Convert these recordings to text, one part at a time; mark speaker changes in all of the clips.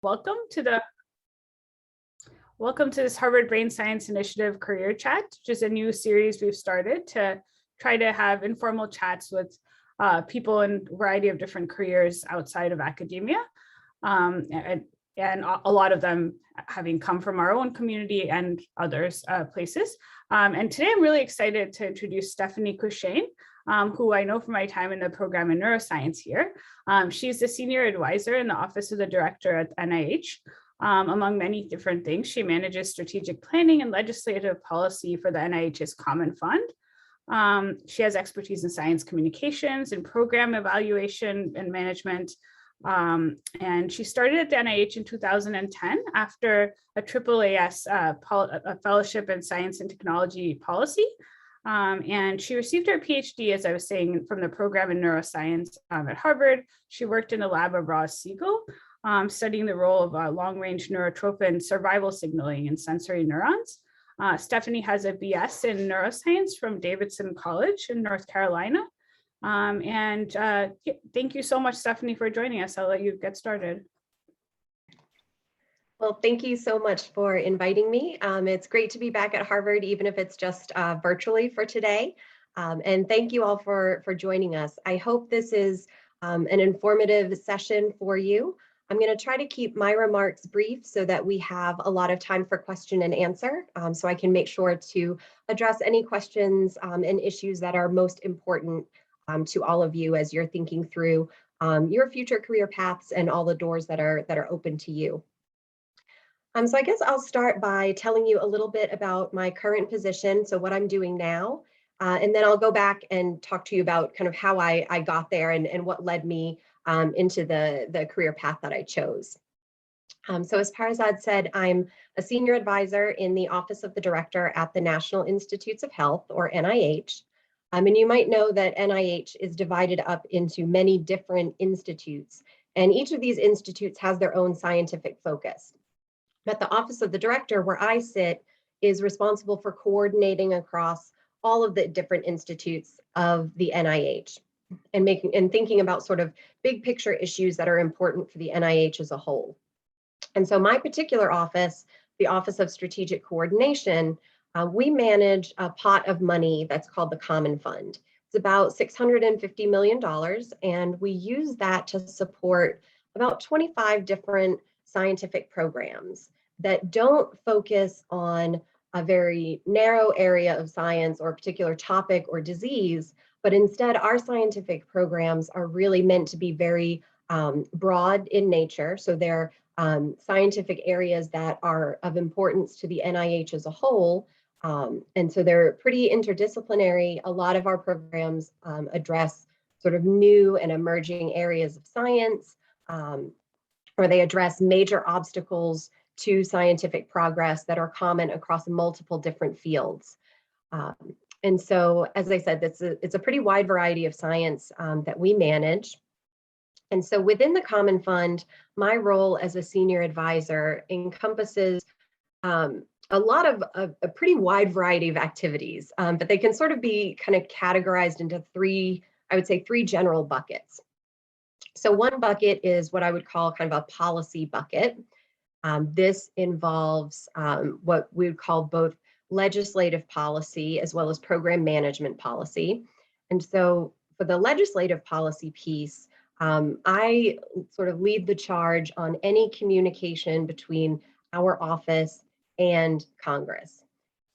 Speaker 1: Welcome to this Harvard Brain Science Initiative Career Chat, which is a new series we've started to try to have informal chats with people in a variety of different careers outside of academia, and a lot of them having come from our own community and others places. And today I'm really excited to introduce Stephanie Courchesne, who I know from my time in the program in neuroscience here. She's the senior advisor in the office of the director at NIH. Among many different things, she manages strategic planning and legislative policy for the NIH's Common Fund. She has expertise in science communications and program evaluation and management. And she started at the NIH in 2010 after a AAAS a fellowship in science and technology policy. And she received her Ph.D., as I was saying, from the program in neuroscience at Harvard. She worked in the lab of Rosalind Segal, studying the role of long-range neurotrophin survival signaling in sensory neurons. Stephanie has a BS in neuroscience from Davidson College in North Carolina. Thank you so much, Stephanie, for joining us. I'll let you get started.
Speaker 2: Well, thank you so much for inviting me. It's great to be back at Harvard, even if it's just virtually for today. And thank you all for joining us. I hope this is an informative session for you. I'm going to try to keep my remarks brief so that we have a lot of time for question and answer, so I can make sure to address any questions and issues that are most important to all of you as you're thinking through your future career paths and all the doors that are open to you. So I guess I'll start by telling you a little bit about my current position, so what I'm doing now, and then I'll go back and talk to you about kind of how I got there and what led me into the career path that I chose. So as Parzad said, I'm a senior advisor in the Office of the Director at the National Institutes of Health, or NIH. And you might know that NIH is divided up into many different institutes, and each of these institutes has their own scientific focus. But the Office of the Director, where I sit, is responsible for coordinating across all of the different institutes of the NIH and thinking about sort of big picture issues that are important for the NIH as a whole. And so my particular office, the Office of Strategic Coordination, we manage a pot of money that's called the Common Fund. It's about $650 million, and we use that to support about 25 different scientific programs that don't focus on a very narrow area of science or a particular topic or disease, but instead our scientific programs are really meant to be very broad in nature. So they're scientific areas that are of importance to the NIH as a whole. And so they're pretty interdisciplinary. A lot of our programs address sort of new and emerging areas of science, or they address major obstacles to scientific progress that are common across multiple different fields. And so, as I said, it's a pretty wide variety of science that we manage. And so within the Common Fund, my role as a senior advisor encompasses a lot of a pretty wide variety of activities, but they can sort of be kind of categorized into three general buckets. So one bucket is what I would call kind of a policy bucket. This involves what we would call both legislative policy as well as program management policy. And so for the legislative policy piece, I sort of lead the charge on any communication between our office and Congress.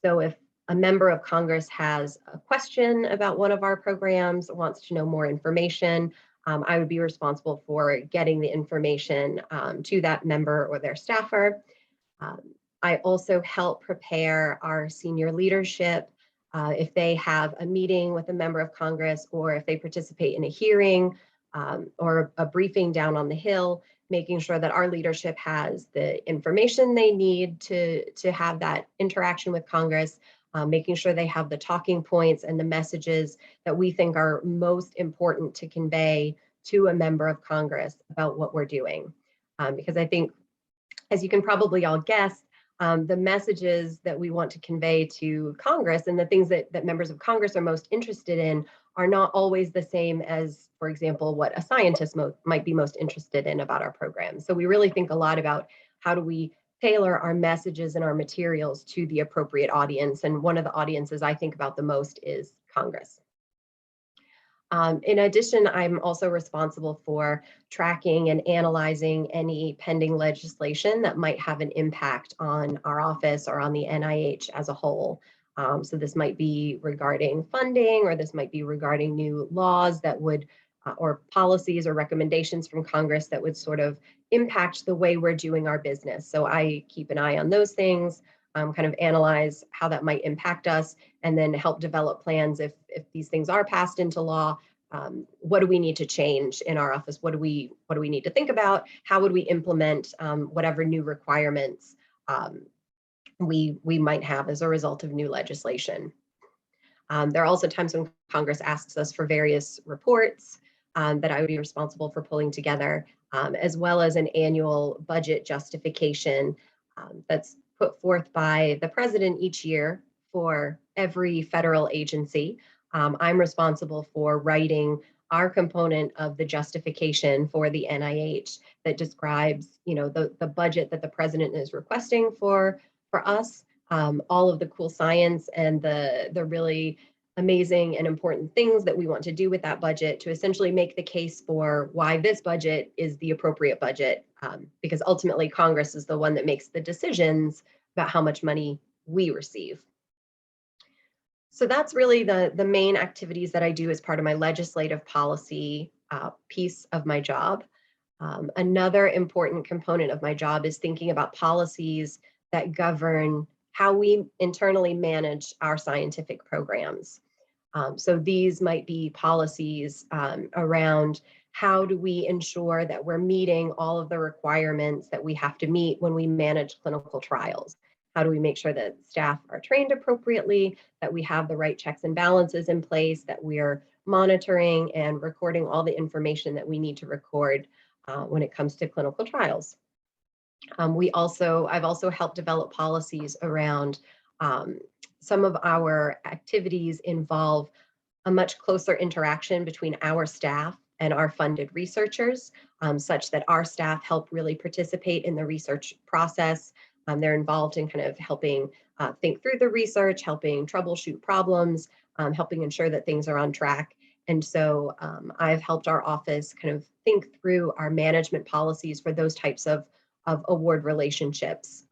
Speaker 2: So if a member of Congress has a question about one of our programs, wants to know more information, I would be responsible for getting the information to that member or their staffer. I also help prepare our senior leadership if they have a meeting with a member of Congress, or if they participate in a hearing or a briefing down on the Hill, making sure that our leadership has the information they need to have that interaction with Congress, making sure they have the talking points and the messages that we think are most important to convey to a member of Congress about what we're doing. Because I think, as you can probably all guess, the messages that we want to convey to Congress and the things that members of Congress are most interested in are not always the same as, for example, what a scientist might be most interested in about our program. So we really think a lot about how do we tailor our messages and our materials to the appropriate audience. And one of the audiences I think about the most is Congress. In addition, I'm also responsible for tracking and analyzing any pending legislation that might have an impact on our office or on the NIH as a whole. So this might be regarding funding, or this might be regarding new laws that would, or policies or recommendations from Congress that would sort of impact the way we're doing our business. So I keep an eye on those things, kind of analyze how that might impact us, and then help develop plans if these things are passed into law. What do we need to change in our office? What do we need to think about? How would we implement whatever new requirements we might have as a result of new legislation? There are also times when Congress asks us for various reports that I would be responsible for pulling together, as well as an annual budget justification that's put forth by the president each year for every federal agency. I'm responsible for writing our component of the justification for the NIH that describes, the budget that the president is requesting for us, all of the cool science and the really amazing and important things that we want to do with that budget to essentially make the case for why this budget is the appropriate budget, because ultimately Congress is the one that makes the decisions about how much money we receive. So that's really the main activities that I do as part of my legislative policy piece of my job. Another important component of my job is thinking about policies that govern how we internally manage our scientific programs. So these might be policies around how do we ensure that we're meeting all of the requirements that we have to meet when we manage clinical trials. How do we make sure that staff are trained appropriately, that we have the right checks and balances in place, that we're monitoring and recording all the information that we need to record when it comes to clinical trials. I've also helped develop policies around some of our activities involve a much closer interaction between our staff and our funded researchers, such that our staff help really participate in the research process. They're involved in kind of helping think through the research, helping troubleshoot problems, helping ensure that things are on track. And so I've helped our office kind of think through our management policies for those types of award relationships.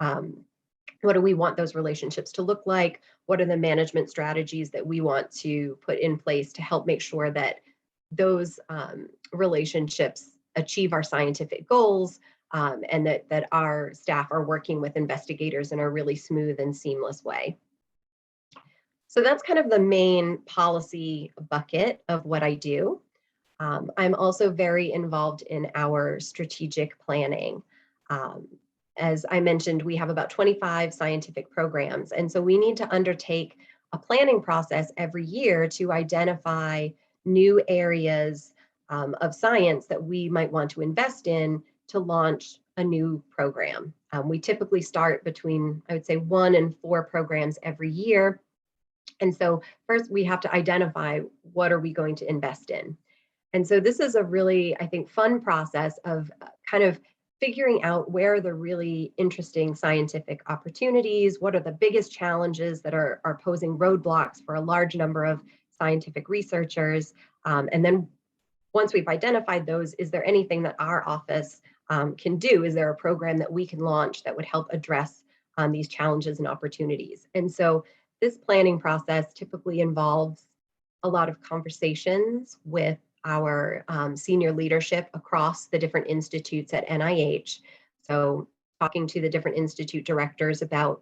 Speaker 2: What do we want those relationships to look like? What are the management strategies that we want to put in place to help make sure that those relationships achieve our scientific goals, and that our staff are working with investigators in a really smooth and seamless way. So that's kind of the main policy bucket of what I do. I'm also very involved in our strategic planning. As I mentioned, we have about 25 scientific programs, and so we need to undertake a planning process every year to identify new areas of science that we might want to invest in to launch a new program. We typically start between, I would say, 1 and 4 programs every year. And so first we have to identify what are we going to invest in. And so this is a really, I think, fun process of kind of figuring out where are the really interesting scientific opportunities, what are the biggest challenges that are posing roadblocks for a large number of scientific researchers. And then once we've identified those, is there anything that our office can do? Is there a program that we can launch that would help address these challenges and opportunities? And so this planning process typically involves a lot of conversations with our senior leadership across the different institutes at NIH. So talking to the different institute directors about,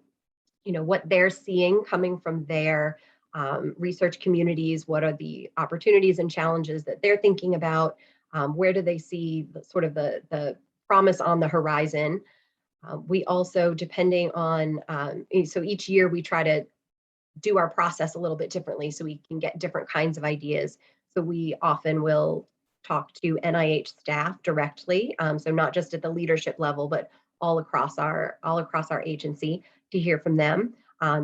Speaker 2: what they're seeing coming from their research communities, what are the opportunities and challenges that they're thinking about, where do they see the promise on the horizon. We also, depending on, so each year we try to do our process a little bit differently so we can get different kinds of ideas. So we often will talk to NIH staff directly, so not just at the leadership level, but all across our agency to hear from them.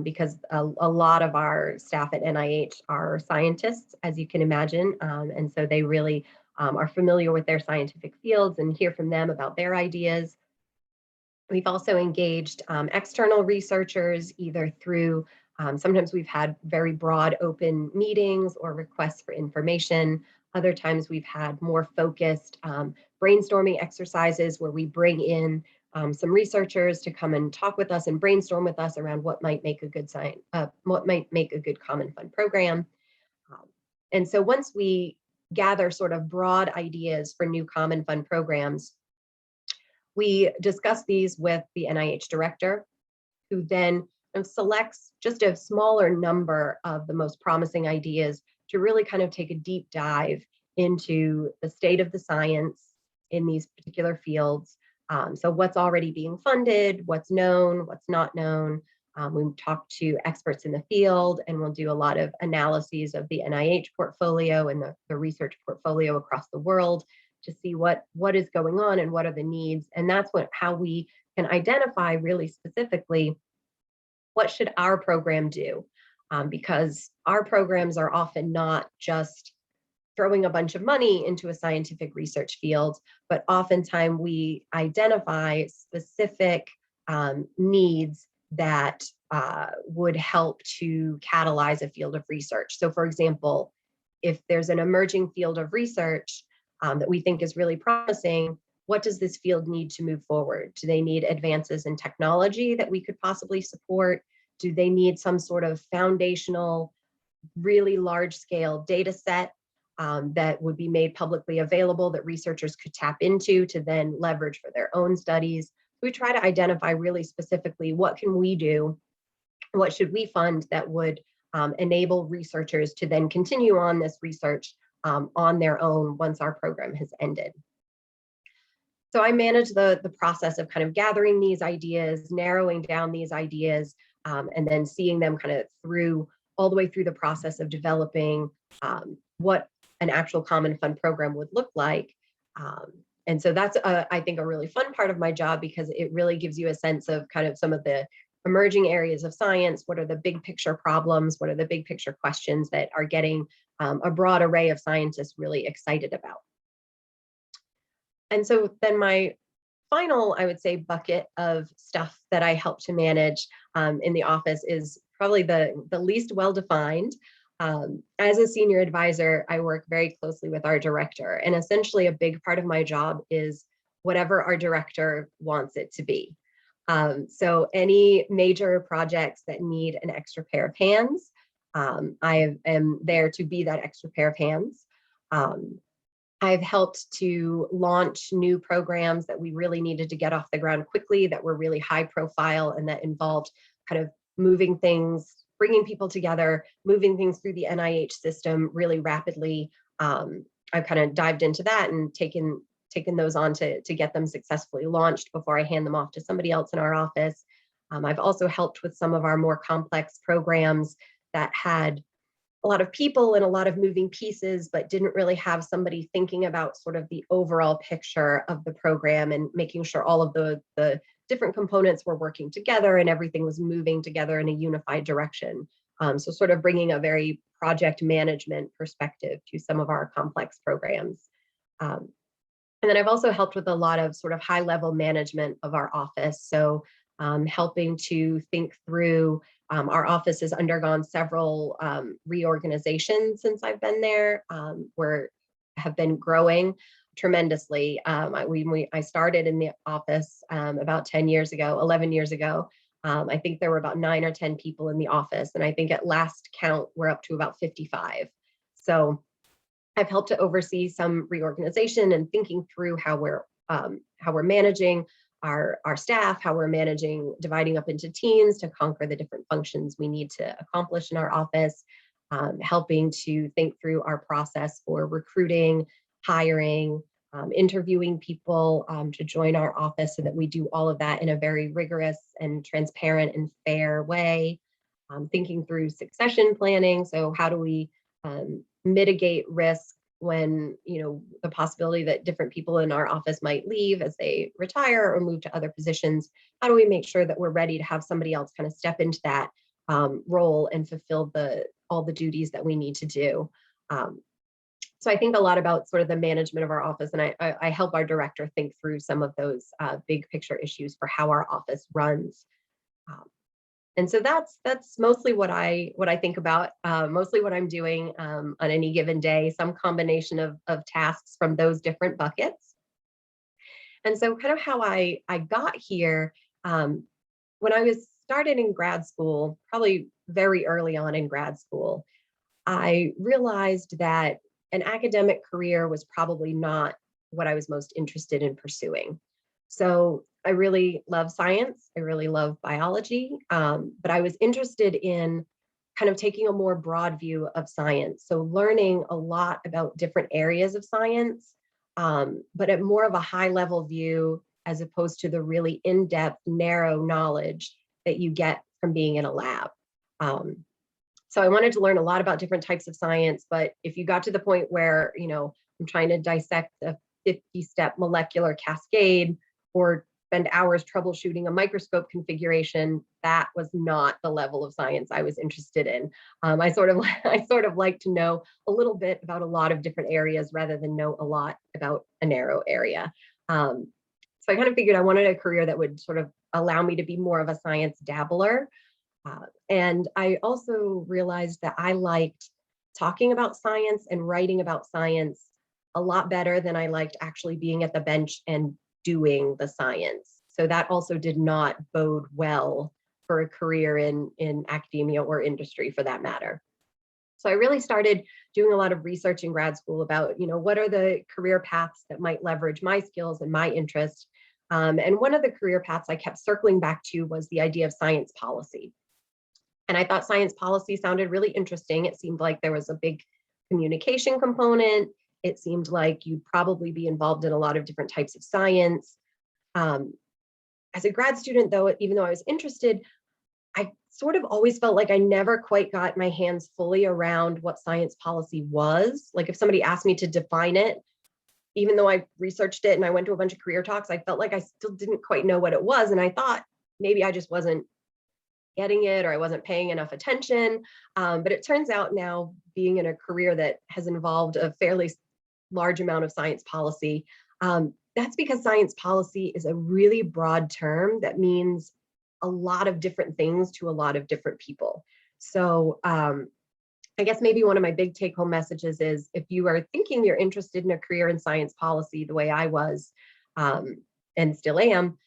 Speaker 2: because a lot of our staff at NIH are scientists, as you can imagine. And so they really are familiar with their scientific fields and hear from them about their ideas. We've also engaged external researchers, either through, sometimes we've had very broad open meetings or requests for information. Other times we've had more focused brainstorming exercises where we bring in some researchers to come and talk with us and brainstorm with us around what might make a good what might make a good Common Fund program. And so once we gather sort of broad ideas for new Common Fund programs, we discuss these with the NIH director, who then selects just a smaller number of the most promising ideas to really kind of take a deep dive into the state of the science in these particular fields. So what's already being funded, what's known, what's not known. We talk to experts in the field, and we'll do a lot of analyses of the NIH portfolio and the research portfolio across the world to see what is going on and what are the needs. And that's how we can identify really specifically what should our program do, because our programs are often not just throwing a bunch of money into a scientific research field, but oftentimes we identify specific needs that would help to catalyze a field of research. So for example, if there's an emerging field of research that we think is really promising, what does this field need to move forward? Do they need advances in technology that we could possibly support? Do they need some sort of foundational, really large scale data set that would be made publicly available that researchers could tap into to then leverage for their own studies? We try to identify really specifically what can we do, what should we fund that would enable researchers to then continue on this research on their own once our program has ended. So I manage the process of kind of gathering these ideas, narrowing down these ideas, and then seeing them kind of through all the way through the process of developing what an actual Common Fund program would look like. And so that's, I think, a really fun part of my job, because it really gives you a sense of kind of some of the emerging areas of science. What are the big picture problems? What are the big picture questions that are getting a broad array of scientists really excited about? And so then my final, I would say, bucket of stuff that I help to manage in the office is probably the least well-defined. As a senior advisor, I work very closely with our director, and essentially a big part of my job is whatever our director wants it to be. So any major projects that need an extra pair of hands, I am there to be that extra pair of hands. I've helped to launch new programs that we really needed to get off the ground quickly, that were really high profile and that involved kind of moving things, bringing people together, moving things through the NIH system really rapidly. I've kind of dived into that and taken those on to get them successfully launched before I hand them off to somebody else in our office. I've also helped with some of our more complex programs that had a lot of people and a lot of moving pieces, but didn't really have somebody thinking about sort of the overall picture of the program and making sure all of the different components were working together and everything was moving together in a unified direction. So sort of bringing a very project management perspective to some of our complex programs. And then I've also helped with a lot of sort of high level management of our office. So helping to think through, our office has undergone several reorganizations since I've been there. Have been growing tremendously. I started in the office about 10 years ago, 11 years ago. I think there were about 9 or 10 people in the office, and I think at last count, we're up to about 55. So I've helped to oversee some reorganization and thinking through how we're managing our staff, how we're managing, dividing up into teams to conquer the different functions we need to accomplish in our office, helping to think through our process for recruiting, hiring, interviewing people to join our office, so that we do all of that in a very rigorous and transparent and fair way. Thinking through succession planning. So how do we mitigate risk when, the possibility that different people in our office might leave as they retire or move to other positions? How do we make sure that we're ready to have somebody else kind of step into that role and fulfill all the duties that we need to do. So I think a lot about sort of the management of our office, and I help our director think through some of those big picture issues for how our office runs. And so that's mostly what I think about, mostly what I'm doing on any given day, some combination of tasks from those different buckets. And so kind of how I got here, when I was started in grad school, probably very early on in grad school, I realized that an academic career was probably not what I was most interested in pursuing. So I really love science. I really love biology, but I was interested in kind of taking a more broad view of science. So learning a lot about different areas of science, but at more of a high level view, as opposed to the really in-depth, narrow knowledge that you get from being in a lab. So I wanted to learn a lot about different types of science, but if you got to the point where, I'm trying to dissect a 50-step molecular cascade or spend hours troubleshooting a microscope configuration, that was not the level of science I was interested in. I sort of like to know a little bit about a lot of different areas rather than know a lot about a narrow area. So I kind of figured I wanted a career that would sort of allow me to be more of a science dabbler. And I also realized that I liked talking about science and writing about science a lot better than I liked actually being at the bench and doing the science. So that also did not bode well for a career in academia or industry for that matter. So I really started doing a lot of research in grad school about, what are the career paths that might leverage my skills and my interest. And one of the career paths I kept circling back to was the idea of science policy. And I thought science policy sounded really interesting. It seemed like there was a big communication component. It seemed like you'd probably be involved in a lot of different types of science. As a grad student, though, even though I was interested, I sort of always felt like I never quite got my hands fully around what science policy was. Like if somebody asked me to define it, even though I researched it and I went to a bunch of career talks, I felt like I still didn't quite know what it was. And I thought maybe I just wasn't getting it or I wasn't paying enough attention. But it turns out now, being in a career that has involved a fairly large amount of science policy, that's because science policy is a really broad term that means a lot of different things to a lot of different people. So I guess maybe one of my big take home messages is if you are thinking you're interested in a career in science policy the way I was and still am,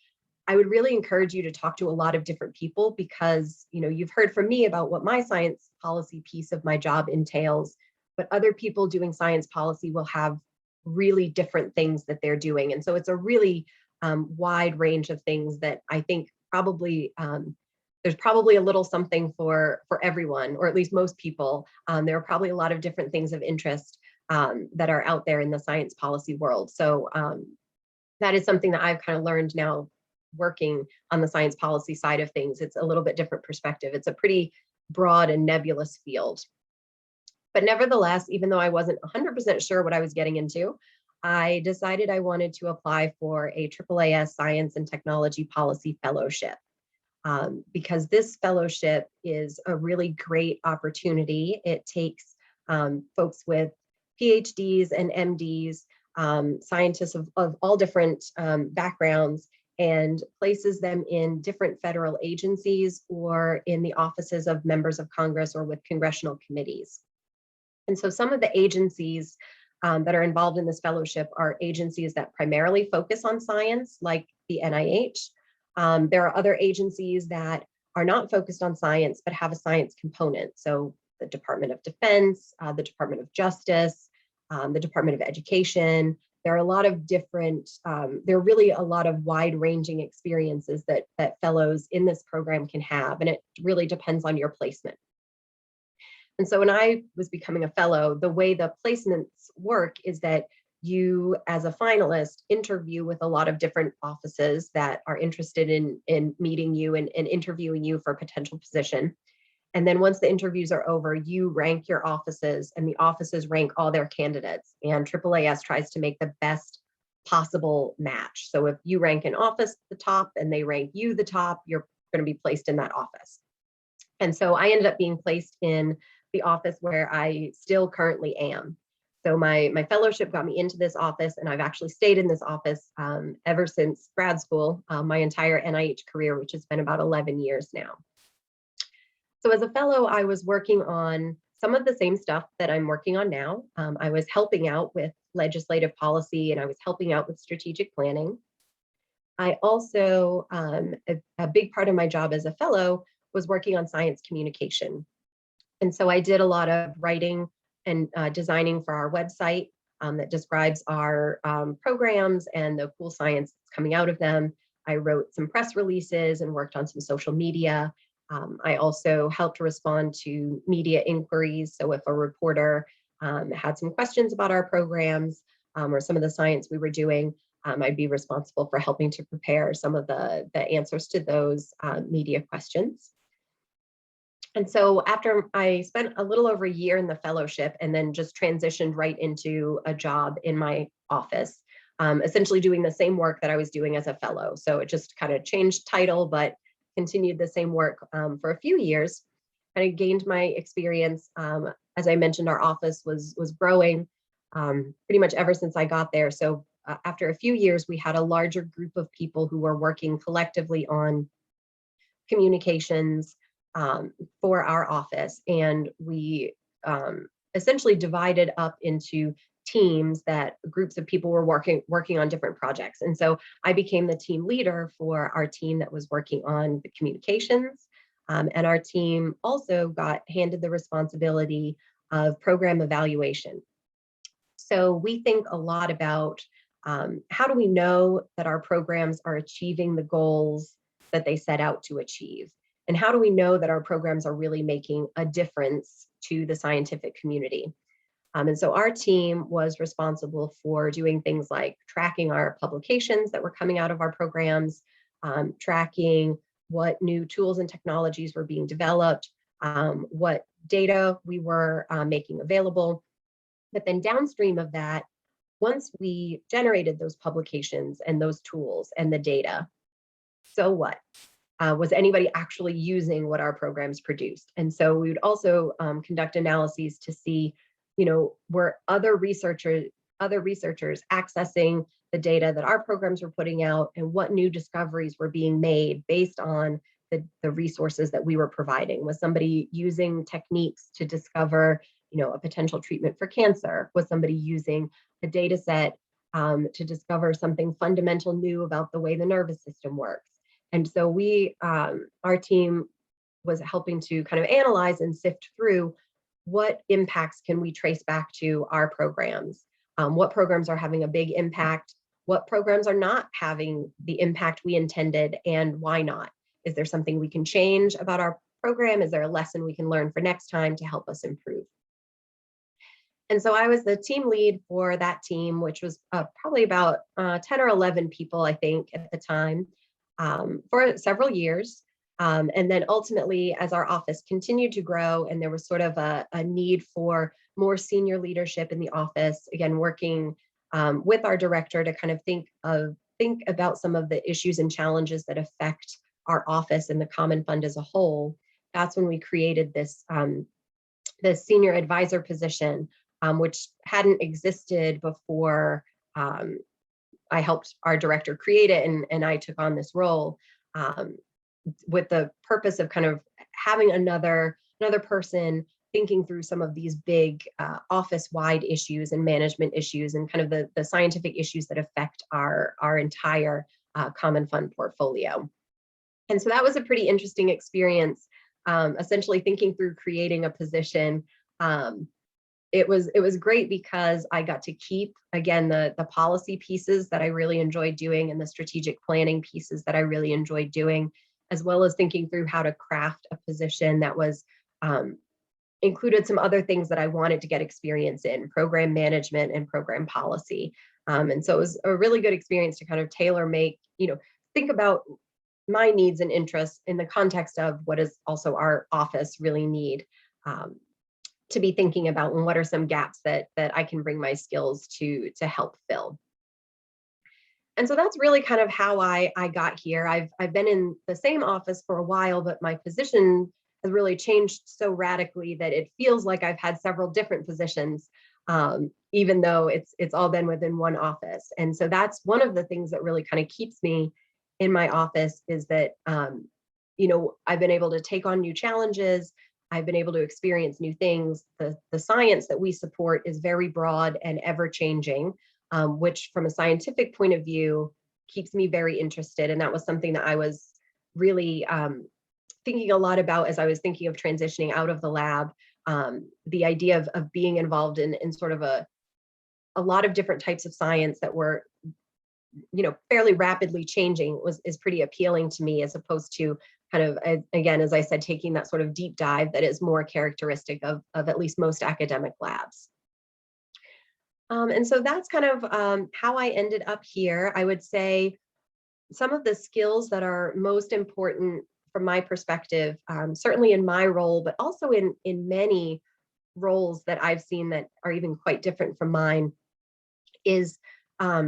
Speaker 2: I would really encourage you to talk to a lot of different people because, you've heard from me about what my science policy piece of my job entails, but other people doing science policy will have really different things that they're doing. And so it's a really wide range of things that I think probably there's probably a little something for everyone, or at least most people. There are probably a lot of different things of interest that are out there in the science policy world. So that is something that I've kind of learned now working on the science policy side of things. It's a little bit different perspective. It's a pretty broad and nebulous field. But nevertheless, even though I wasn't 100% sure what I was getting into, I decided I wanted to apply for a AAAS Science and Technology Policy Fellowship because this fellowship is a really great opportunity. It takes folks with PhDs and MDs, scientists of all different backgrounds, and places them in different federal agencies or in the offices of members of Congress or with congressional committees. And so some of the agencies that are involved in this fellowship are agencies that primarily focus on science, like the NIH. There are other agencies that are not focused on science, but have a science component. So the Department of Defense, the Department of Justice, the Department of Education. There are a lot of different, there are really a lot of wide-ranging experiences that fellows in this program can have, and it really depends on your placement. And so when I was becoming a fellow, the way the placements work is that you, as a finalist, interview with a lot of different offices that are interested in meeting you and interviewing you for a potential position. And then once the interviews are over, you rank your offices and the offices rank all their candidates. And AAAS tries to make the best possible match. So if you rank an office the top and they rank you the top, you're going to be placed in that office. And so I ended up being placed in the office where I still currently am. So my fellowship got me into this office, and I've actually stayed in this office ever since grad school, my entire NIH career, which has been about 11 years now. So as a fellow, I was working on some of the same stuff that I'm working on now. I was helping out with legislative policy, and I was helping out with strategic planning. I also, a big part of my job as a fellow was working on science communication. And so I did a lot of writing and designing for our website that describes our programs and the cool science that's coming out of them. I wrote some press releases and worked on some social media. I also helped respond to media inquiries. So if a reporter had some questions about our programs or some of the science we were doing, I'd be responsible for helping to prepare some of the answers to those media questions. And so after I spent a little over a year in the fellowship and then just transitioned right into a job in my office, essentially doing the same work that I was doing as a fellow. So it just kind of changed title, but continued the same work for a few years. And I gained my experience. As I mentioned, our office was growing pretty much ever since I got there. So after a few years, we had a larger group of people who were working collectively on communications for our office. And we essentially divided up into teams that groups of people were working on different projects. And so I became the team leader for our team that was working on the communications. And our team also got handed the responsibility of program evaluation. So we think a lot about how do we know that our programs are achieving the goals that they set out to achieve? And how do we know that our programs are really making a difference to the scientific community? And so our team was responsible for doing things like tracking our publications that were coming out of our programs, tracking what new tools and technologies were being developed, what data we were making available. But then downstream of that, once we generated those publications and those tools and the data, so what? Was anybody actually using what our programs produced? And so we would also conduct analyses to see, were other researchers accessing the data that our programs were putting out, and what new discoveries were being made based on the resources that we were providing? Was somebody using techniques to discover, a potential treatment for cancer? Was somebody using a data set to discover something fundamental new about the way the nervous system works? And so our team was helping to kind of analyze and sift through what impacts can we trace back to our programs? What programs are having a big impact? What programs are not having the impact we intended, and why not? Is there something we can change about our program? Is there a lesson we can learn for next time to help us improve? And so I was the team lead for that team, which was probably about 10 or 11 people, I think, at the time, for several years. And then ultimately, as our office continued to grow and there was sort of a need for more senior leadership in the office, again, working with our director to kind of think about some of the issues and challenges that affect our office and the Common Fund as a whole, that's when we created this senior advisor position, which hadn't existed before I helped our director create it, and I took on this role with the purpose of kind of having another person thinking through some of these big office-wide issues and management issues and kind of the scientific issues that affect our entire Common Fund portfolio. And so that was a pretty interesting experience, essentially thinking through creating a position. It was great because I got to keep, again, the policy pieces that I really enjoyed doing and the strategic planning pieces that I really enjoyed doing, as well as thinking through how to craft a position that was included some other things that I wanted to get experience in, program management and program policy. And so it was a really good experience to kind of tailor make, think about my needs and interests in the context of what does also our office really need to be thinking about, and what are some gaps that I can bring my skills to help fill. And so that's really kind of how I got here. I've been in the same office for a while, but my position has really changed so radically that it feels like I've had several different positions, even though it's all been within one office. And so that's one of the things that really kind of keeps me in my office, is that I've been able to take on new challenges. I've been able to experience new things. The science that we support is very broad and ever changing, which from a scientific point of view keeps me very interested. And that was something that I was really thinking a lot about as I was thinking of transitioning out of the lab. The idea of being involved in sort of a lot of different types of science that were fairly rapidly changing is pretty appealing to me, as opposed to kind of, again, as I said, taking that sort of deep dive that is more characteristic of at least most academic labs. And so that's kind of how I ended up here. I would say some of the skills that are most important from my perspective, certainly in my role, but also in many roles that I've seen that are even quite different from mine, is a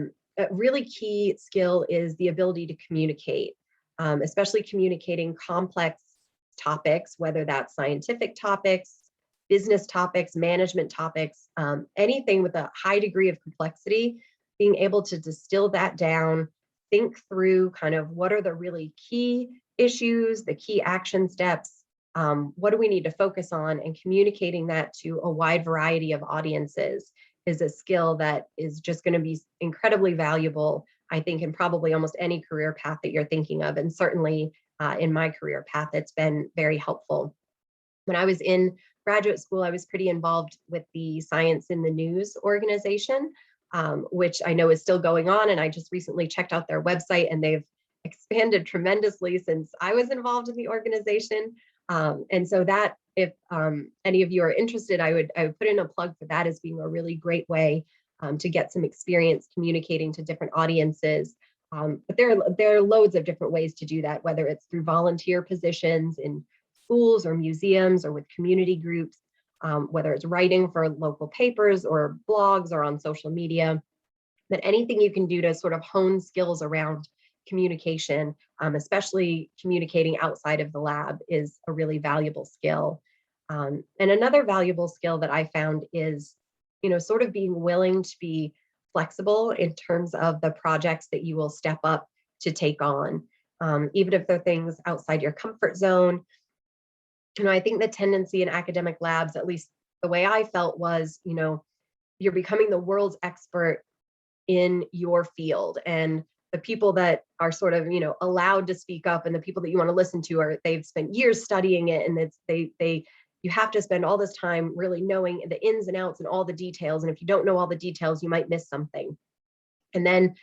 Speaker 2: really key skill is the ability to communicate, especially communicating complex topics, whether that's scientific topics, business topics, management topics, anything with a high degree of complexity, being able to distill that down, think through kind of what are the really key issues, the key action steps, what do we need to focus on, and communicating that to a wide variety of audiences is a skill that is just going to be incredibly valuable, I think, in probably almost any career path that you're thinking of. And certainly in my career path, it's been very helpful. When I was in graduate school, I was pretty involved with the Science in the News organization, which I know is still going on. And I just recently checked out their website, and they've expanded tremendously since I was involved in the organization. And so that, if any of you are interested, I would put in a plug for that as being a really great way to get some experience communicating to different audiences. But there are loads of different ways to do that, whether it's through volunteer positions in schools or museums or with community groups, whether it's writing for local papers or blogs or on social media. But anything you can do to sort of hone skills around communication, especially communicating outside of the lab, is a really valuable skill. And another valuable skill that I found is, sort of being willing to be flexible in terms of the projects that you will step up to take on, even if they're things outside your comfort zone. I think the tendency in academic labs, at least the way I felt, was, you're becoming the world's expert in your field, and the people that are sort of, allowed to speak up, and the people that you want to listen to they've spent years studying it, and you have to spend all this time really knowing the ins and outs and all the details. And if you don't know all the details, you might miss something. And then,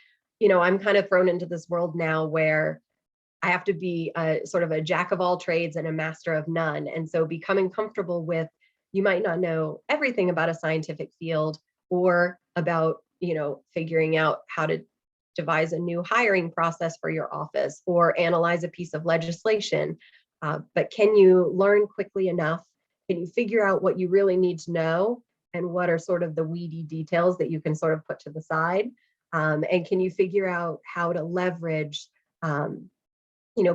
Speaker 2: I'm kind of thrown into this world now where I have to be sort of a jack of all trades and a master of none. And so becoming comfortable with, you might not know everything about a scientific field, or about, figuring out how to devise a new hiring process for your office or analyze a piece of legislation. But can you learn quickly enough? Can you figure out what you really need to know, and what are sort of the weedy details that you can sort of put to the side? And can you figure out how to leverage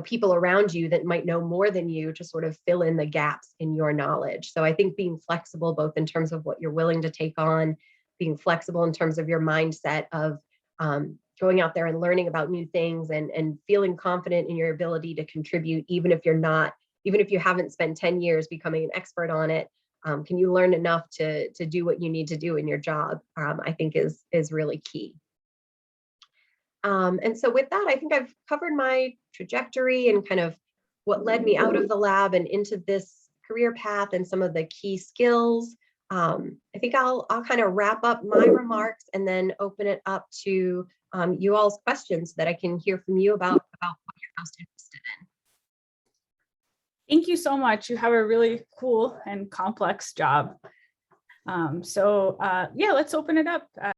Speaker 2: people around you that might know more than you to sort of fill in the gaps in your knowledge? So I think being flexible, both in terms of what you're willing to take on, being flexible in terms of your mindset of going out there and learning about new things, and feeling confident in your ability to contribute, even if you haven't spent 10 years becoming an expert on it. Can you learn enough to do what you need to do in your job? I think is really key. And so with that, I think I've covered my trajectory and kind of what led me out of the lab and into this career path, and some of the key skills. I think I'll kind of wrap up my remarks and then open it up to you all's questions, so that I can hear from you about what you're most interested in.
Speaker 1: Thank you so much. You have a really cool and complex job. Yeah, let's open it up.